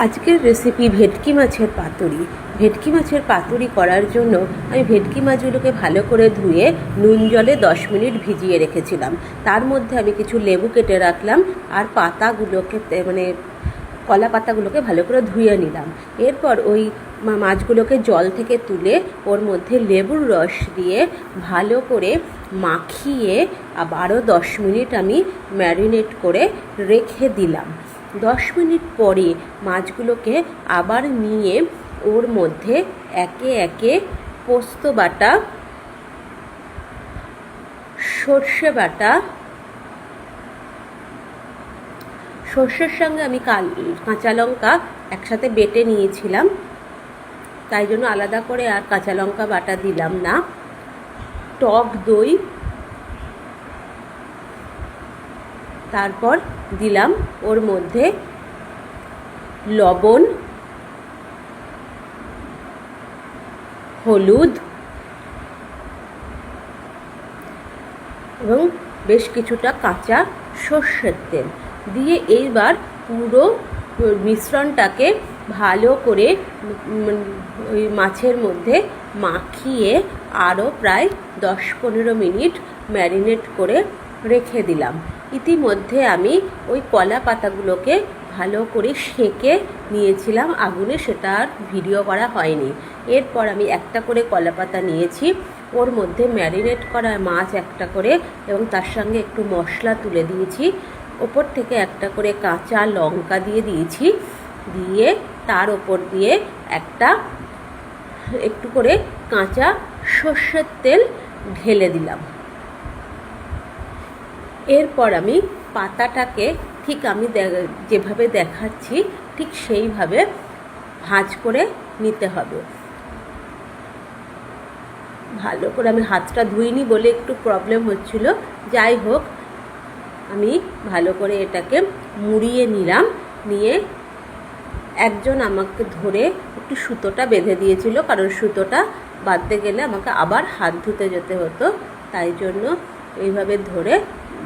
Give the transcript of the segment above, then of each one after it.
আজকের রেসিপি ভেটকি মাছের পাতুরি। ভেটকি মাছের পাতুরি করার জন্য আমি ভেটকি মাছগুলোকে ভালো করে ধুয়ে নুন জলে 10 মিনিট ভিজিয়ে রেখেছিলাম। তার মধ্যে আমি কিছু লেবু কেটে রাখলাম আর পাতাগুলোকে কলা পাতাগুলোকে ভালো করে ধুয়ে নিলাম। এরপর ওই মাছগুলোকে জল থেকে তুলে ওর মধ্যে লেবুর রস দিয়ে ভালো করে মাখিয়ে আবারও 10 মিনিট আমি ম্যারিনেট করে রেখে দিলাম। 10 মিনিট পরে মাছগুলোকে আবার নিয়ে ওর মধ্যে একে একে পোস্ত বাটা, সর্ষে বাটা, সর্ষের সঙ্গে আমি কাঁচা লঙ্কা একসাথে বেটে নিয়েছিলাম, তাই জন্য আলাদা করে আর কাঁচা লঙ্কা বাটা দিলাম না, টক দই, তারপর দিলাম ওর মধ্যে লবণ, হলুদ এবং বেশ কিছুটা কাঁচা সর্ষের তেল দিয়ে এইবার পুরো মিশ্রণটাকে ভালো করে ওই মাছের মধ্যে মাখিয়ে আরও প্রায় 10-15 মিনিট ম্যারিনেট করে রেখে দিলাম। ইতিমধ্যে আমি ওই কলা পাতাগুলোকে ভালো করে সেঁকে নিয়েছিলাম আগুনে, সেটা আর ভিডিও করা হয়নি। এরপর আমি একটা করে কলা পাতা নিয়েছি, ওর মধ্যে ম্যারিনেট করা মাছ একটা করে এবং তার সঙ্গে একটু মশলা তুলে দিয়েছি, ওপর থেকে একটা করে কাঁচা লঙ্কা দিয়ে দিয়েছি, দিয়ে তার ওপর দিয়ে একটু করে কাঁচা সর্ষের তেল ঢেলে দিলাম। এরপর আমি পাতাটাকে ঠিক আমি যেভাবে দেখাচ্ছি ঠিক সেইভাবে ভাঁজ করে নিতে হবে। ভালো করে আমি হাতটা ধুইনি বলে একটু প্রবলেম হচ্ছিল, যাই হোক আমি ভালো করে এটাকে মুড়িয়ে নিলাম। নিয়ে একজন আমাকে ধরে একটু সুতোটা বেঁধে দিয়েছিল, কারণ সুতোটা বাঁধতে গেলে আমাকে আবার হাত ধুতে যেতে হতো, তাই জন্য এইভাবে ধরে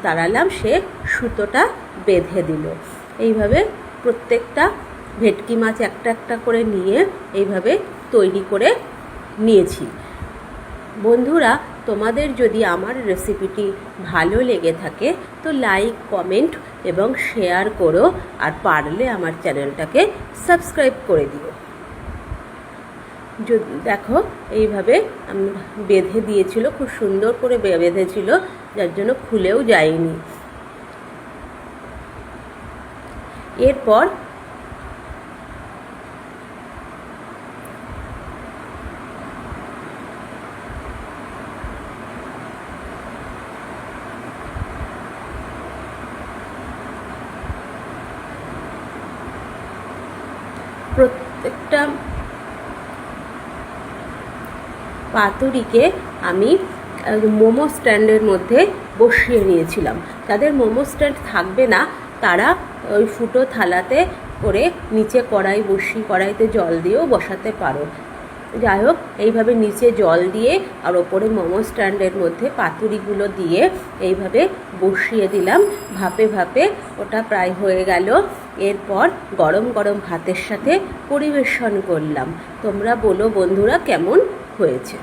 দাঁড়ালাম, সে সুতোটা বেঁধে দিল। এইভাবে প্রত্যেকটা ভেটকি মাছ একটা একটা করে নিয়ে এইভাবে তৈরি করে নিয়েছি। বন্ধুরা, তোমাদের যদি আমার রেসিপিটি ভালো লেগে থাকে তো লাইক, কমেন্ট এবং শেয়ার করো, আর পারলে আমার চ্যানেলটাকে সাবস্ক্রাইব করে দিও। দেখো এইভাবে আমি বেঁধে দিয়েছিল, খুব সুন্দর করে বেঁধেছিল, যার জন্য খুলেও যায়নি। এরপর প্রত্যেকটা পাতুরিকে আমি মোমো স্ট্যান্ডের মধ্যে বসিয়ে নিয়েছিলাম। যাদের মোমো স্ট্যান্ড থাকবে না তারা ওই ফুটো থালাতে করে নিচে কড়াইতে জল দিয়েও বসাতে পারো। যাই হোক এইভাবে নিচে জল দিয়ে আর ওপরে মোমো স্ট্যান্ডের মধ্যে পাতুরিগুলো দিয়ে এইভাবে বসিয়ে দিলাম ভাপে ভাপে। ওটা প্রায় হয়ে গেল। এরপর গরম গরম ভাতের সাথে পরিবেশন করলাম। তোমরা বলো বন্ধুরা কেমন হয়েছে।